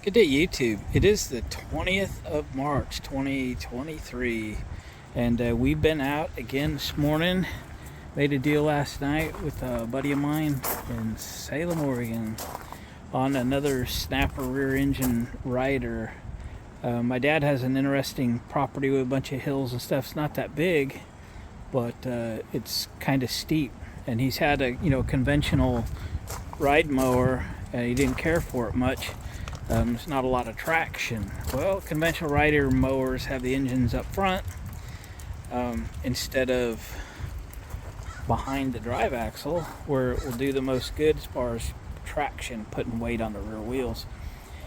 Good day, YouTube. It is the 20th of March, 2023, and we've been out again this morning. Made a deal last night with a buddy of mine in Salem, Oregon, on another snapper rear engine rider. My dad has an interesting property with a bunch of hills and stuff. It's not that big, but it's kind of steep, and he's had a conventional ride mower, and he didn't care for it much. There's not a lot of traction. Well, conventional rider mowers have the engines up front instead of behind the drive axle, where it will do the most good as far as traction, putting weight on the rear wheels.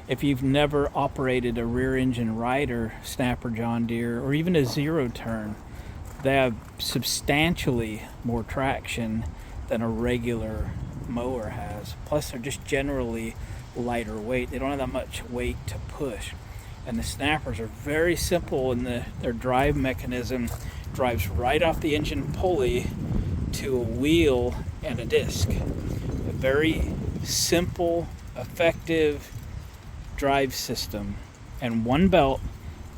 If you've never operated a rear engine rider, snapper, John Deere, or even a zero turn, they have substantially more traction than a regular mower has. Plus, they're just generally lighter weight. They don't have that much weight to push, and the snappers are very simple, and their drive mechanism drives right off the engine pulley to a wheel and a disc. A very simple, effective drive system, and one belt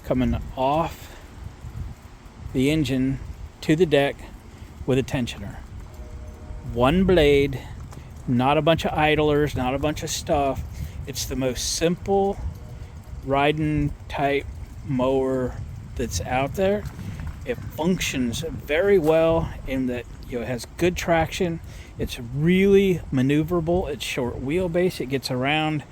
coming off the engine to the deck with a tensioner. One blade, not a bunch of idlers, not a bunch of stuff. It's the most simple riding type mower that's out there. It functions very well in that it has good traction. It's really maneuverable. It's short wheelbase. It gets around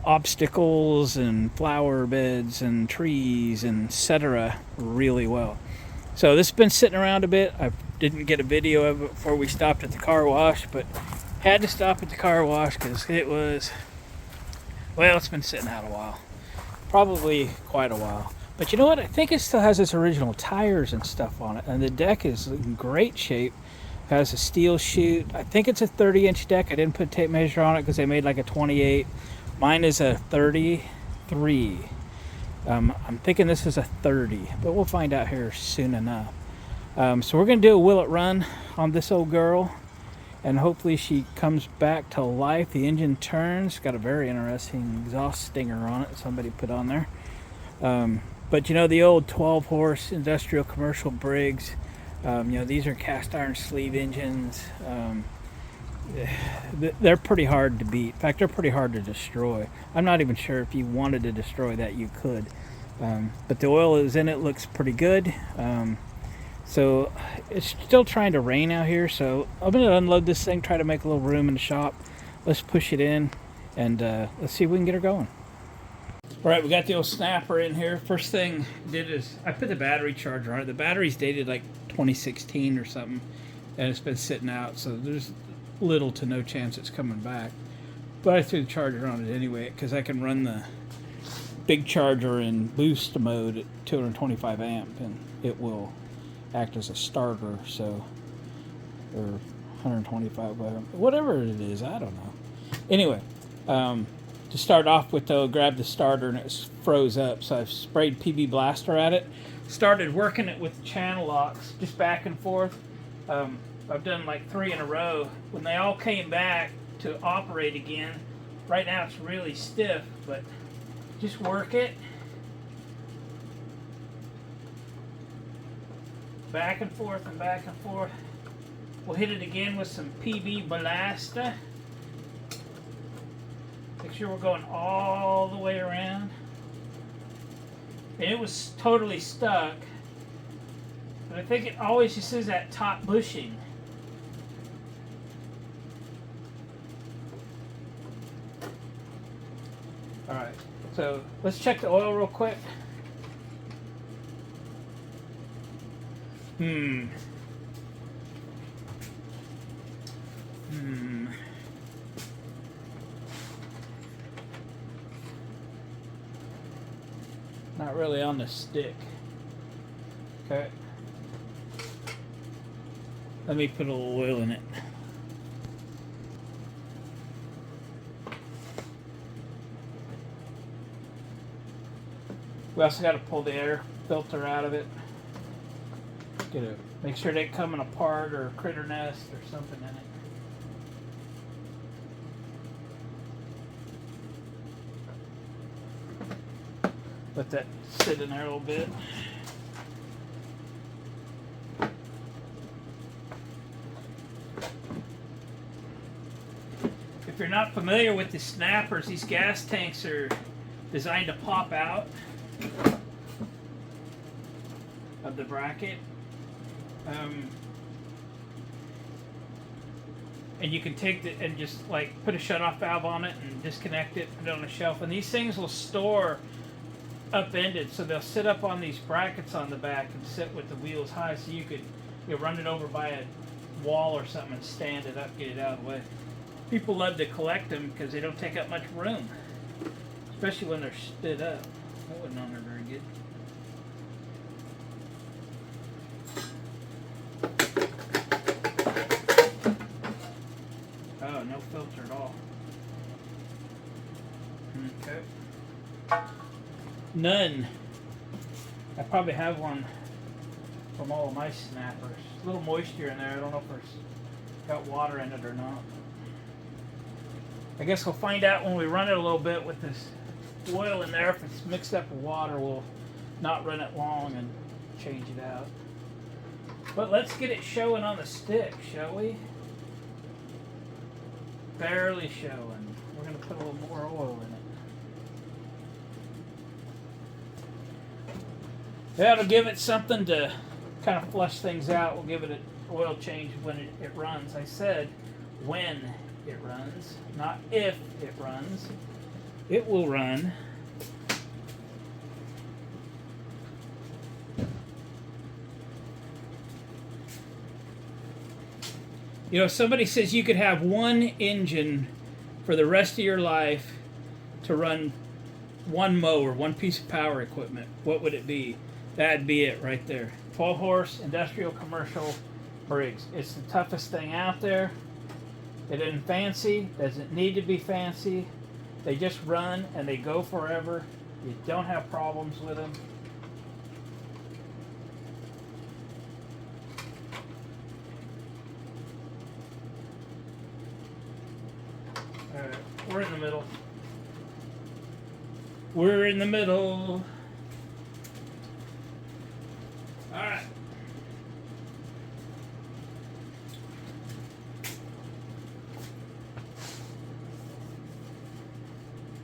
obstacles and flower beds and trees and etc. really well. So this has been sitting around a bit. I didn't get a video of it before we stopped at the car wash, but had to stop at the car wash because it was, well, it's been sitting out a while. Probably quite a while. But you know what? I think it still has its original tires and stuff on it. And the deck is in great shape. It has a steel chute. I think it's a 30-inch deck. I didn't put a tape measure on it because they made like a 28. Mine is a 33. I'm thinking this is a 30, but we'll find out here soon enough. So we're going to do a will it run on this old girl, and hopefully she comes back to life. The engine turns. Got a very interesting exhaust stinger on it somebody put on there. But the old 12-horse industrial commercial Briggs, these are cast iron sleeve engines. They're pretty hard to beat. In fact, they're pretty hard to destroy. I'm not even sure if you wanted to destroy that you could. But the oil is in it, looks pretty good. So it's still trying to rain out here, so I'm going to unload this thing, try to make a little room in the shop. Let's push it in, and let's see if we can get her going. All right, we got the old snapper in here. First thing I did is I put the battery charger on it. The battery's dated like 2016 or something, and it's been sitting out, so there's little to no chance it's coming back. But I threw the charger on it anyway because I can run the big charger in boost mode at 225 amp, and it will act as a starter, so, or 125, whatever it is, I don't know. Anyway, to start off with though, grab the starter and it froze up, so I've sprayed PB Blaster at it, started working it with channel locks, just back and forth. I've done like 3 in a row. When they all came back to operate again, right now it's really stiff, but just work it. Back and forth and back and forth. We'll hit it again with some PB Blaster. Make sure we're going all the way around. And it was totally stuck. But I think it always just is that top bushing. Alright, so let's check the oil real quick. Not really on the stick. Okay. Let me put a little oil in it. We also got to pull the air filter out of it. Make sure it ain't coming apart or a critter nest or something in it. Let that sit in there a little bit. If you're not familiar with the snappers, these gas tanks are designed to pop out of the bracket. And you can take it and just like put a shut-off valve on it and disconnect it, put it on a shelf. And these things will store upended, so they'll sit up on these brackets on the back and sit with the wheels high, so you could run it over by a wall or something and stand it up, get it out of the way. People love to collect them because they don't take up much room, especially when they're stood up. That wasn't on there very good. Oh, no filter at all. Okay. None. I probably have one from all of my snappers. A little moisture in there. I don't know if there's got water in it or not. I guess we'll find out when we run it a little bit with this oil in there. If it's mixed up with water, we'll not run it long and change it out. But let's get it showing on the stick, shall we? Barely showing. We're going to put a little more oil in it. That'll give it something to kind of flush things out. We'll give it an oil change when it runs. I said when it runs, not if it runs. It will run. You know, if somebody says you could have one engine for the rest of your life to run one mower, one piece of power equipment, what would it be? That'd be it right there. 12 horse, industrial, commercial, Briggs. It's the toughest thing out there. It isn't fancy, doesn't need to be fancy. They just run and they go forever. You don't have problems with them. Alright, we're in the middle. We're in the middle. Alright.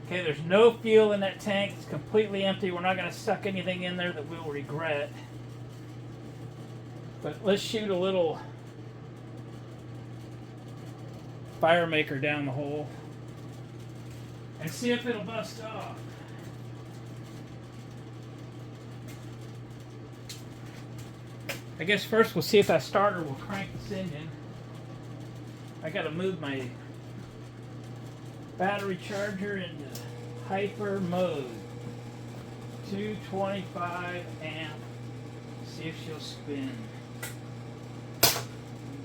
Okay, there's no fuel in that tank. It's completely empty. We're not going to suck anything in there that we'll regret. But let's shoot a little fire maker down the hole and see if it'll bust off. I guess first we'll see if that starter will crank this engine. I gotta move my battery charger into hyper mode. 225 amp. See if she'll spin.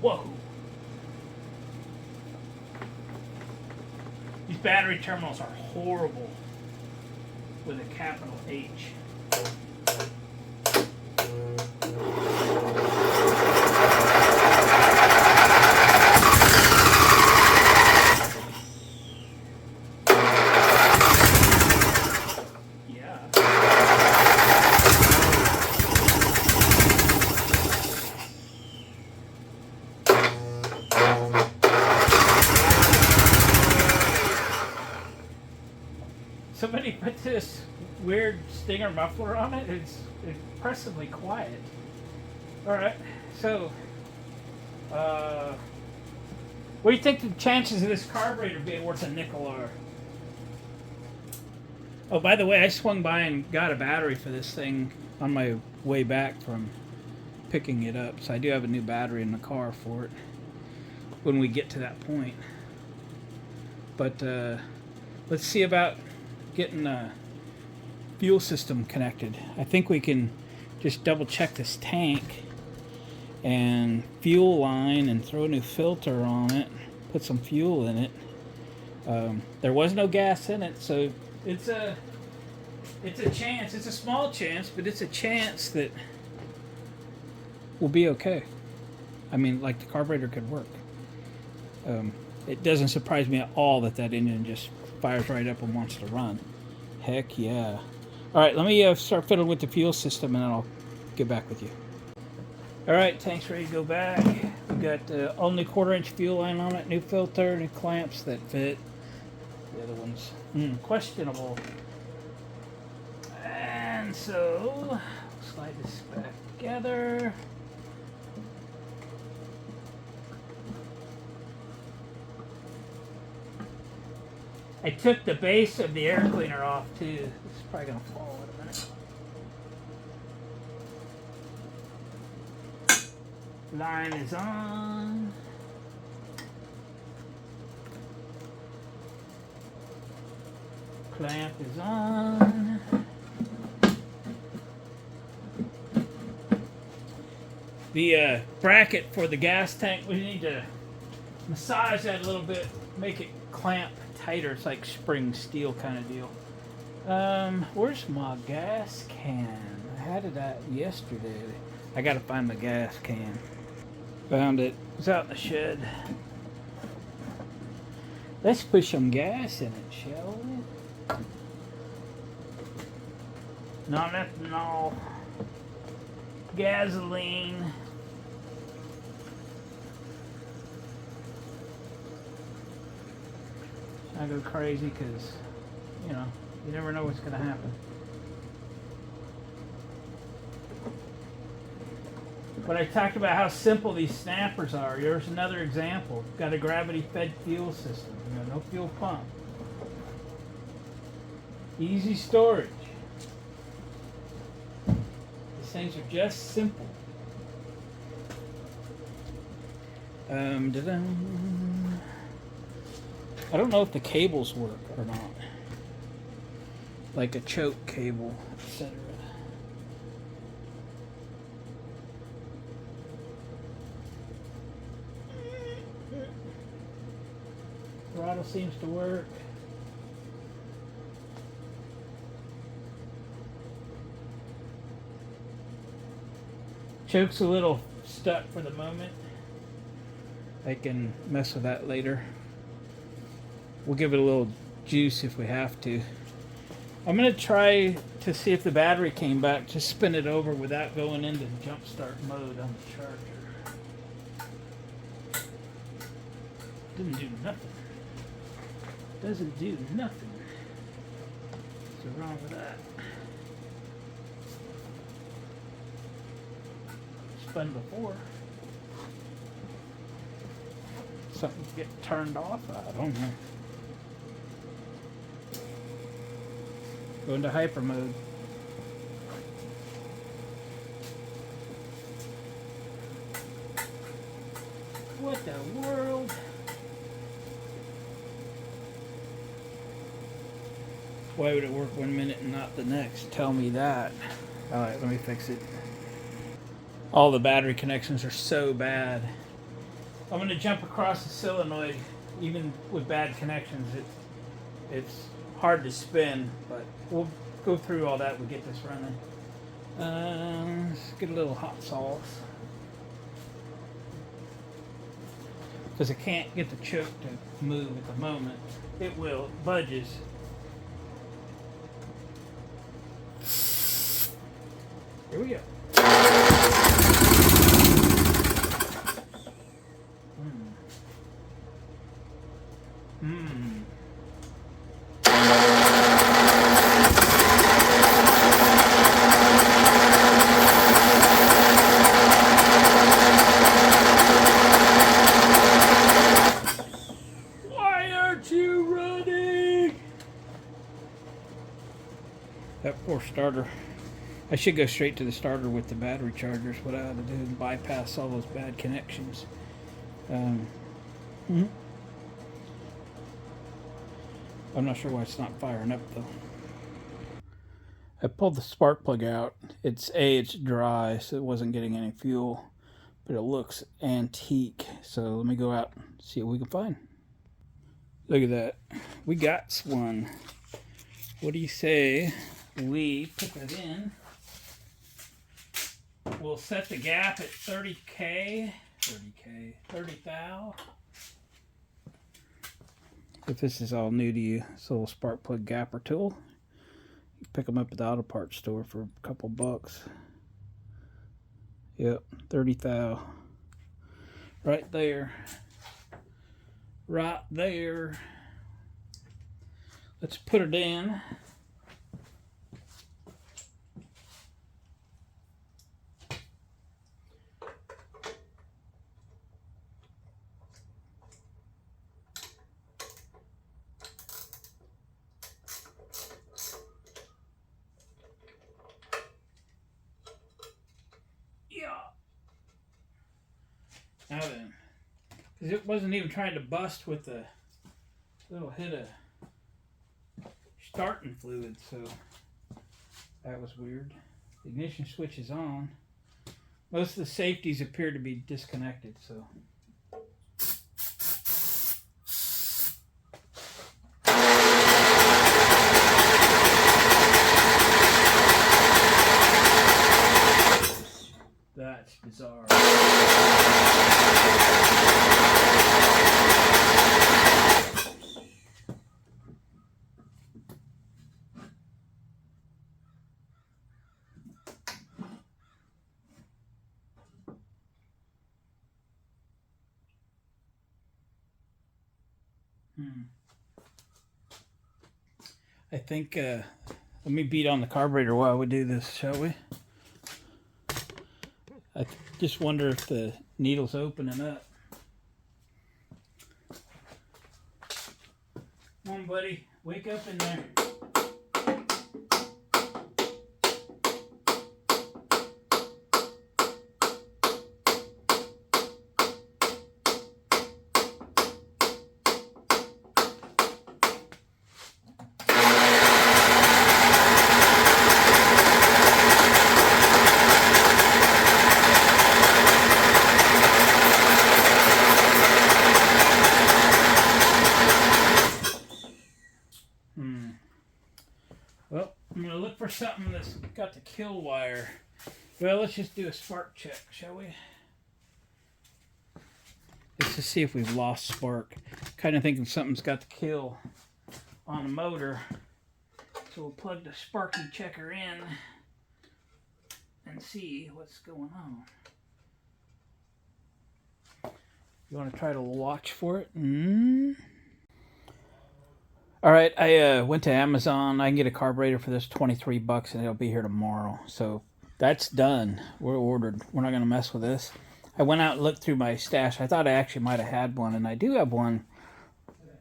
Whoa! These battery terminals are horrible with a capital H. Somebody put this weird stinger muffler on it. It's impressively quiet. Alright, so what do you think the chances of this carburetor being worth a nickel are? Oh, by the way, I swung by and got a battery for this thing on my way back from picking it up. So I do have a new battery in the car for it when we get to that point. But let's see about getting a fuel system connected. I think we can just double check this tank and fuel line and throw a new filter on it, put some fuel in it. There was no gas in it, so it's a chance. It's a small chance, but it's a chance that we'll be okay. I mean, like the carburetor could work. It doesn't surprise me at all that that engine just fires right up and wants to run. Heck yeah. All right, let me start fiddling with the fuel system, and then I'll get back with you. All right, tank's ready to go back. We got only 1/4-inch fuel line on it, new filter, new clamps that fit. The other ones, questionable. And so, slide this back together. I took the base of the air cleaner off too. This is probably gonna fall in a minute. Line is on. Clamp is on. The bracket for the gas tank, we need to massage that a little bit, make it clamp tighter. It's like spring steel kind of deal. Where's my gas can? I had it out yesterday. I gotta find my gas can. Found it. It's out in the shed. Let's put some gas in it, shall we? Non-ethanol. Gasoline. I go crazy because, you know, you never know what's going to happen. But I talked about how simple these snappers are. Here's another example. Got a gravity-fed fuel system. You know, no fuel pump. Easy storage. These things are just simple. I don't know if the cables work or not. Like a choke cable, etc. Throttle seems to work. Choke's a little stuck for the moment. I can mess with that later. We'll give it a little juice if we have to. I'm going to try to see if the battery came back. Just spin it over without going into jump start mode on the charger. Didn't do nothing. Doesn't do nothing. What's wrong with that? Spun before. Something get turned off? I don't know. Go into hyper mode. What the world? Why would it work 1 minute and not the next? Tell me that. Alright, let me fix it. All the battery connections are so bad. I'm going to jump across the solenoid. Even with bad connections, it's hard to spin, but we'll go through all that when we get this running. Let's get a little hot sauce. Because I can't get the choke to move at the moment. It will. It budges. Here we go. Why aren't you running? That poor starter. I should go straight to the starter with the battery chargers. What I ought to do is bypass all those bad connections. I'm not sure why it's not firing up though. I pulled the spark plug out. It's dry, so it wasn't getting any fuel, but it looks antique. So let me go out and see what we can find. Look at that. We got one. What do you say we put that in? We'll set the gap at 30K, 30,000. If this is all new to you, it's a little spark plug gapper tool. You pick them up at the auto parts store for a couple bucks. Yep, 30 thou. Right there. Right there. Let's put it in. Now then, because it wasn't even trying to bust with the little hit of starting fluid, so that was weird. The ignition switch is on. Most of the safeties appear to be disconnected, so. That's bizarre. I think, let me beat on the carburetor while we do this, shall we? I just wonder if the needle's opening up. Come on, buddy. Wake up in there. Well, I'm going to look for something that's got the kill wire. Well, let's just do a spark check, shall we? Let's just see if we've lost spark. Kind of thinking something's got the kill on the motor. So we'll plug the sparky checker in and see what's going on. You want to try to watch for it? All right, I went to Amazon. I can get a carburetor for this, 23 bucks, and it'll be here tomorrow. So that's done. We're ordered. We're not going to mess with this. I went out and looked through my stash. I thought I actually might have had one, and I do have one,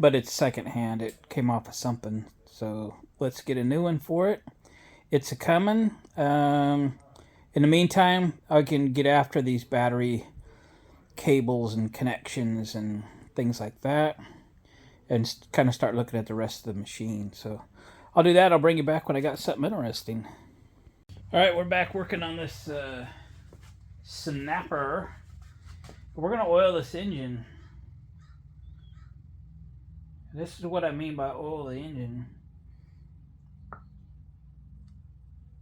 but it's secondhand. It came off of something. So let's get a new one for it. It's a-coming. In the meantime, I can get after these battery cables and connections and things like that, and kind of start looking at the rest of the machine. So I'll do that. I'll bring you back when I got something interesting. All right, we're back working on this snapper. We're going to oil this engine. This is what I mean by oil the engine.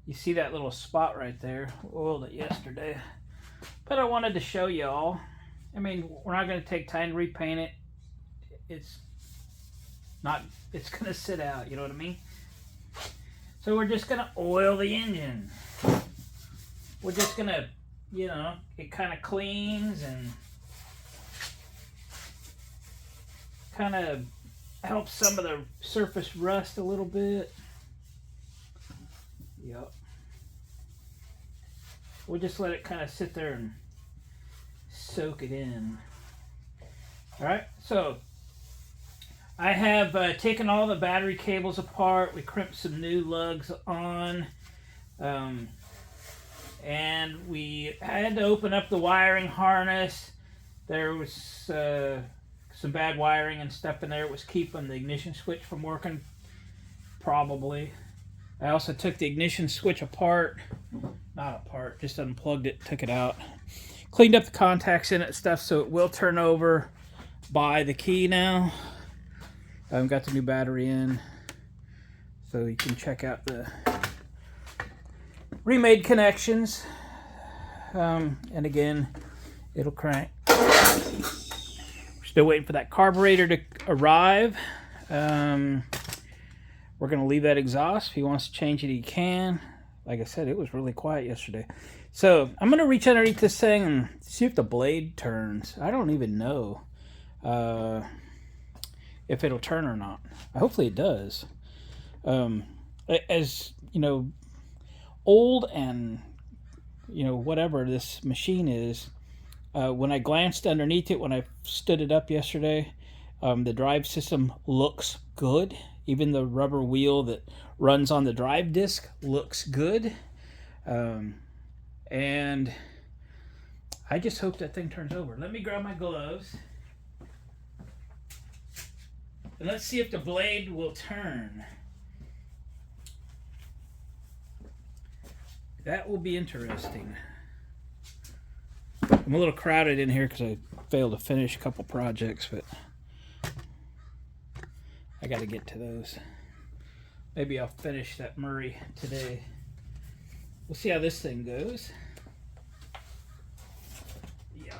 You see that little spot right there? We oiled it yesterday. But I wanted to show y'all. I mean, we're not going to take time to repaint it. It's going to sit out, you know what I mean? So we're just going to oil the engine. We're just going to, you know, it kind of cleans and kind of helps some of the surface rust a little bit. Yep. We'll just let it kind of sit there and soak it in. Alright, so I have taken all the battery cables apart. We crimped some new lugs on. And we had to open up the wiring harness. There was some bad wiring and stuff in there. It was keeping the ignition switch from working, probably. I also took the ignition switch apart. Not apart, just unplugged it, took it out. Cleaned up the contacts in it and stuff, so it will turn over by the key now. I've got the new battery in, so you can check out the remade connections. And again, it'll crank. We're still waiting for that carburetor to arrive. We're going to leave that exhaust. If he wants to change it, he can. Like I said, it was really quiet yesterday. So I'm going to reach underneath this thing and see if the blade turns. I don't even know if it'll turn or not. Hopefully it does. As you know, old and whatever this machine is, when I glanced underneath it when I stood it up yesterday, the drive system looks good. Even the rubber wheel that runs on the drive disc looks good. And I just hope that thing turns over. Let me grab my gloves. And let's see if the blade will turn. That will be interesting. I'm a little crowded in here because I failed to finish a couple projects, but I got to get to those. Maybe I'll finish that Murray today. We'll see how this thing goes. Yeah.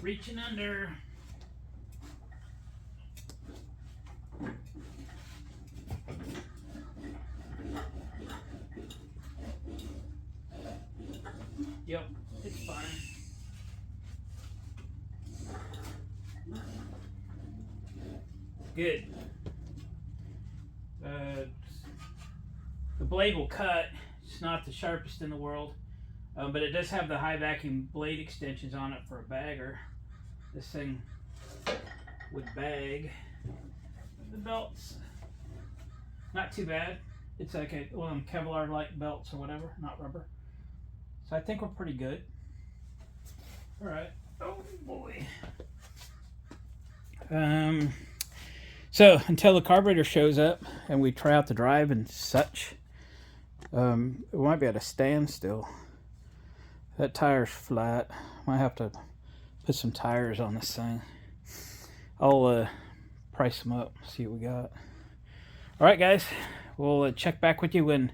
Reaching under. Yep, it's fine. Good. The blade will cut. It's not the sharpest in the world, but it does have the high vacuum blade extensions on it for a bagger. This thing would bag. The belts, not too bad. It's like one of them Kevlar-like belts or whatever, not rubber. So I think we're pretty good. All right. Oh boy. So until the carburetor shows up and we try out the drive and such, we might be at a standstill. That tire's flat. Might have to put some tires on this thing. I'll price them up, see what we got. All right, guys. We'll check back with you when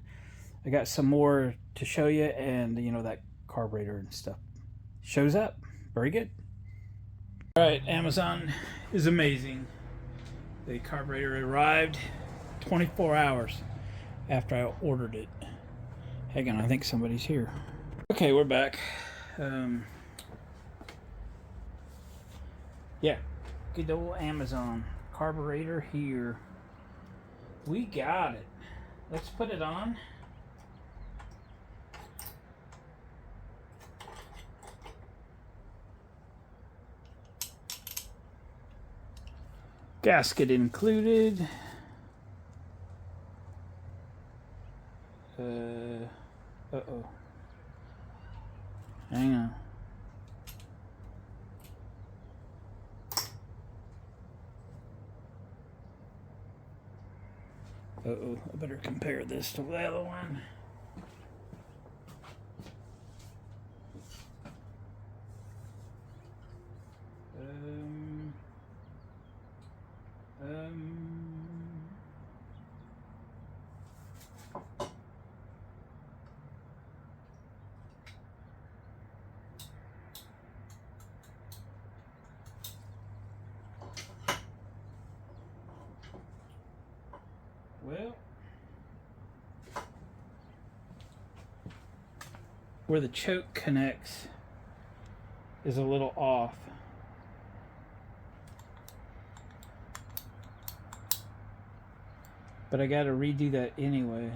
I got some more to show you, and that carburetor and stuff shows up. Very good. All right, Amazon is amazing. The carburetor arrived 24 hours after I ordered it. Hang on, I think somebody's here. Okay, we're back. Yeah, good old Amazon carburetor here. We got it. Let's put it on. Gasket included. Uh-oh. Hang on. Uh-oh, I better compare this to the other one. Well, where the choke connects is a little off. But I gotta redo that anyway.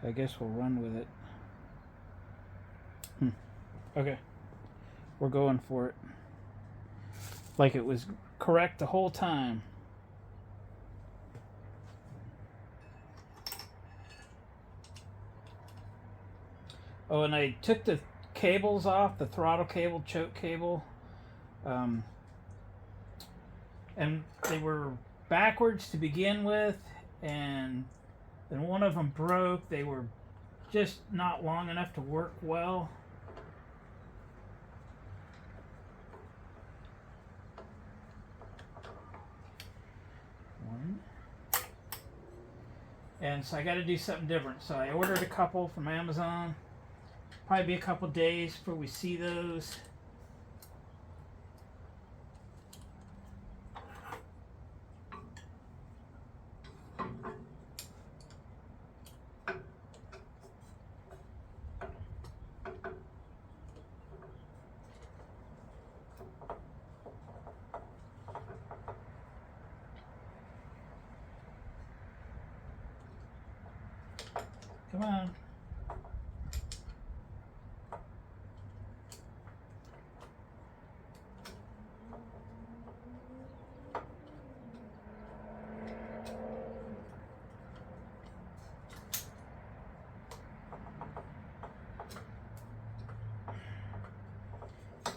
I guess we'll run with it. Okay. We're going for it. Like it was correct the whole time. Oh, and I took the cables off, the throttle cable, choke cable. And they were backwards to begin with, and then one of them broke. They were just not long enough to work well. And so I got to do something different. So I ordered a couple from Amazon. Probably be a couple days before we see those. Come on.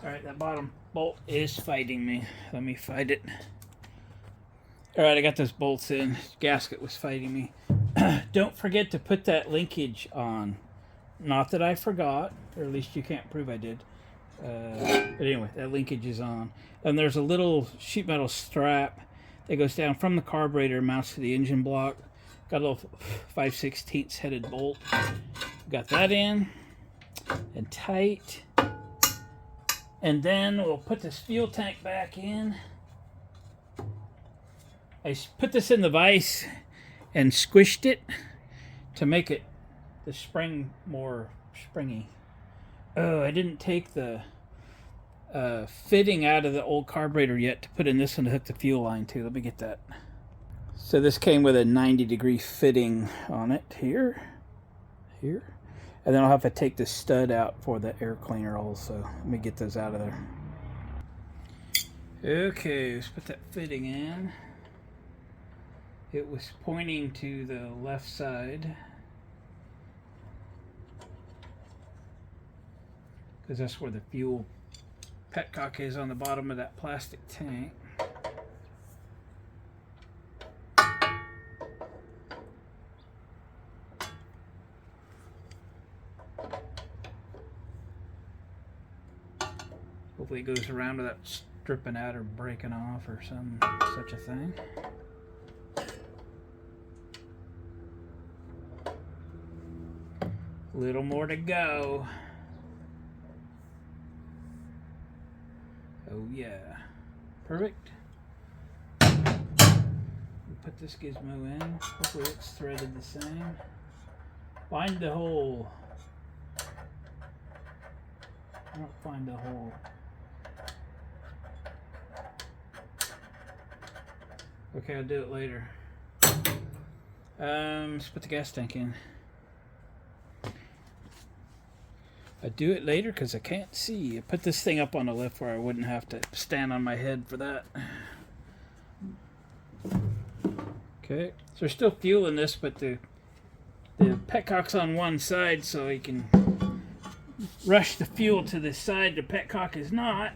Alright, that bottom bolt is fighting me. Let me fight it. Alright, I got those bolts in. Gasket was fighting me. Don't forget to put that linkage on. Not that I forgot, or at least you can't prove I did. But anyway, that linkage is on. And there's a little sheet metal strap that goes down from the carburetor, mounts to the engine block. Got a little 5/16 headed bolt. Got that in and tight. And then we'll put this fuel tank back in. I put this in the vise and squished it to make it the spring more springy. Oh, I didn't take the fitting out of the old carburetor yet to put in this one to hook the fuel line to. Let me get that. So this came with a 90-degree fitting on it here. And then I'll have to take the stud out for the air cleaner also. Let me get those out of there. Okay, let's put that fitting in. It was pointing to the left side, because that's where the fuel petcock is, on the bottom of that plastic tank. Hopefully it goes around without stripping out or breaking off or some such a thing. Little more to go. Oh yeah. Perfect. We'll put this gizmo in. Hopefully it's threaded the same. Find the hole. I don't find the hole. Okay, I'll do it later. Let's put the gas tank in. I do it later because I can't see. I put this thing up on the lift where I wouldn't have to stand on my head for that. Okay, so there's still fuel in this, but the petcock's on one side, so you can rush the fuel to the side the petcock is not,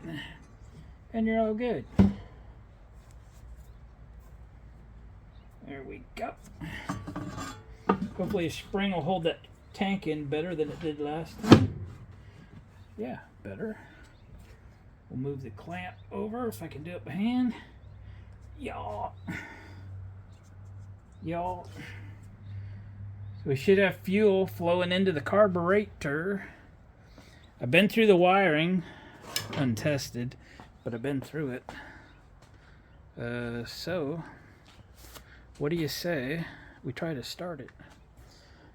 and you're all good. There we go. Hopefully a spring will hold that tank in better than it did last time. Yeah, better. We'll move the clamp over if I can do it by hand. Yaw. Yaw. So we should have fuel flowing into the carburetor. I've been through the wiring, untested, but I've been through it. So, what do you say we try to start it?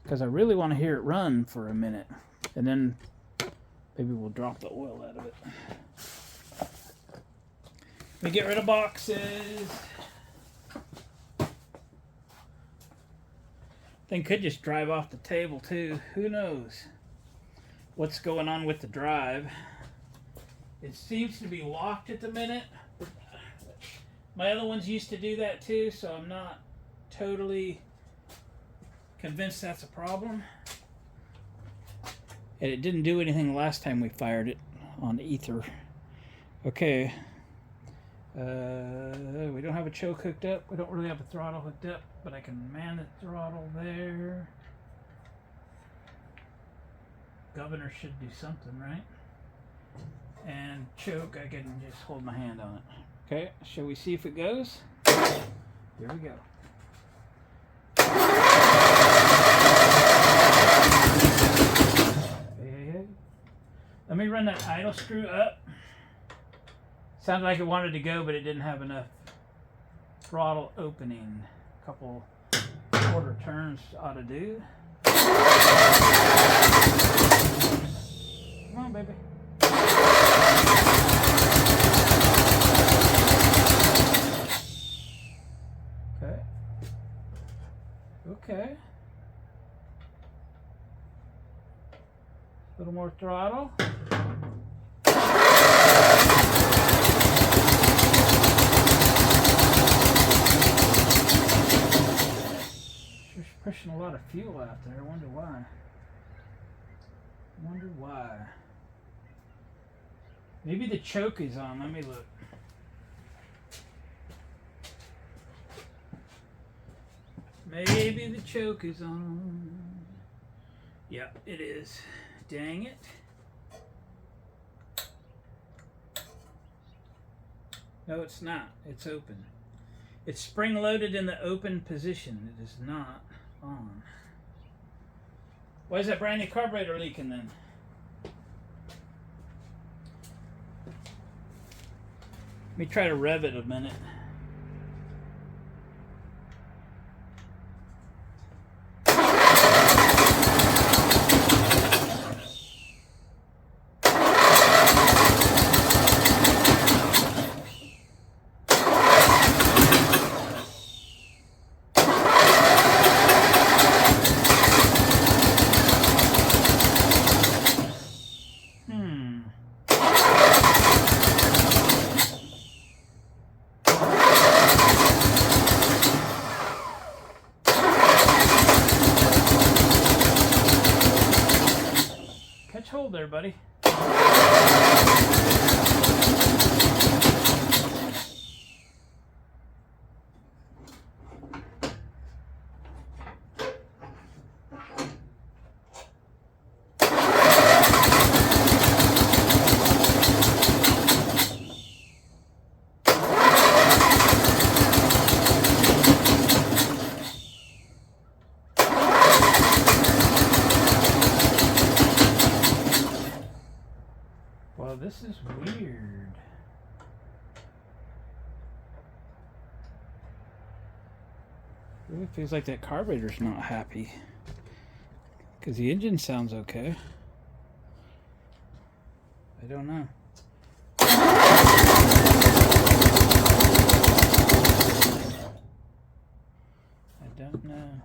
Because I really want to hear it run for a minute, and then maybe we'll drop the oil out of it. Let me get rid of boxes. Thing could just drive off the table too. Who knows what's going on with the drive? It seems to be locked at the minute. My other ones used to do that too, so I'm not totally convinced that's a problem. And it didn't do anything last time we fired it on ether. Okay. We don't have a choke hooked up. We don't really have a throttle hooked up, but I can man the throttle there. Governor should do something, right? And choke, I can just hold my hand on it. Okay, shall we see if it goes? Here we go. Hey. Let me run that idle screw up. Sounded like it wanted to go, but it didn't have enough throttle opening. A couple quarter turns ought to do. Come on, baby. Okay. Okay. little more throttle. Just pushing a lot of fuel out there. I wonder why. Maybe the choke is on. Let me look. Maybe the choke is on. Yep, it is. Dang it. No, it's not. It's open. It's spring loaded in the open position. It is not on. Why is that brand new carburetor leaking then? Let me try to rev it a minute. Hold there, buddy. Well, this is weird. Really feels like that carburetor's not happy. Because the engine sounds okay. I don't know. I don't know.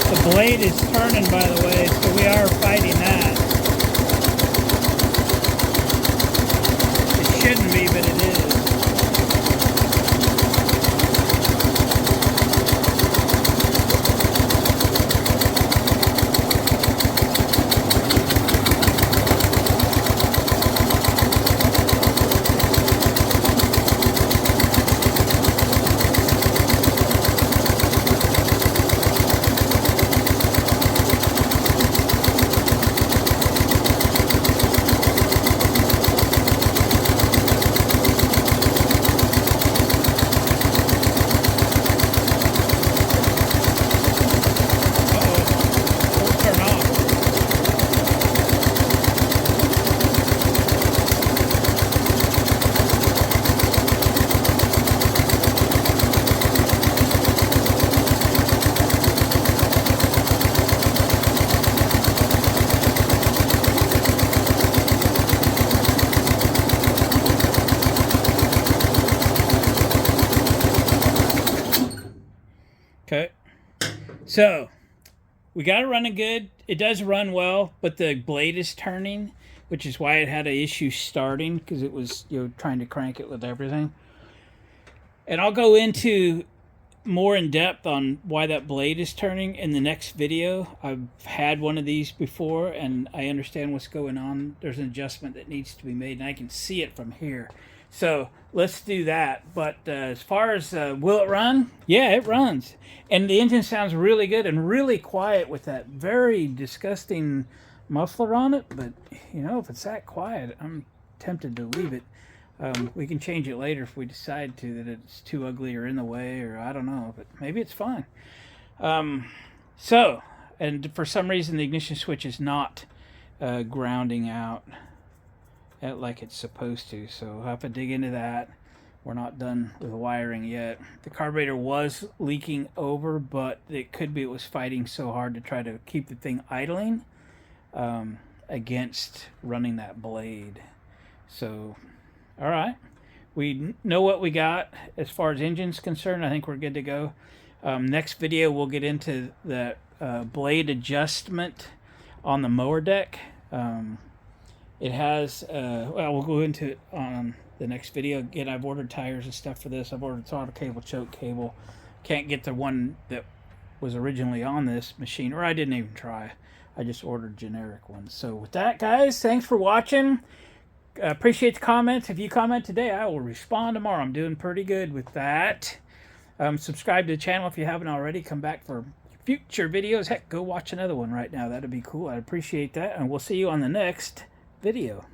The blade is turning, by the way, so we are fighting that. It shouldn't be, but it is. Okay, so we got it running good. It does run well, but the blade is turning, which is why it had an issue starting, because it was, you know, trying to crank it with everything. And I'll go into more in depth on why that blade is turning in the next video. I've had one of these before, and I understand what's going on. There's an adjustment that needs to be made, and I can see it from here. So let's do that. But as far as will it run? Yeah, it runs. And the engine sounds really good and really quiet with that very disgusting muffler on it, but you know, if it's that quiet, I'm tempted to leave it. We can change it later if we decide to, that it's too ugly or in the way, or I don't know, but maybe it's fine. So, and for some reason the ignition switch is not grounding out like it's supposed to, so I'll have to dig into that. We're not done with wiring yet. The carburetor was leaking over, but it could be it was fighting so hard to try to keep the thing idling against running that blade. So, all right. We know what we got as far as engine's concerned. I think we're good to go. Next video, we'll get into the blade adjustment on the mower deck. It has, well, we'll go into it on the next video. Again, I've ordered tires and stuff for this. I've ordered throttle cable, choke cable. Can't get the one that was originally on this machine, or I didn't even try. I just ordered generic ones. So with that, guys, thanks for watching. Appreciate the comments. If you comment today, I will respond tomorrow. I'm doing pretty good with that. Subscribe to the channel if you haven't already. Come back for future videos. Heck, go watch another one right now. That'd be cool. I'd appreciate that. And we'll see you on the next video.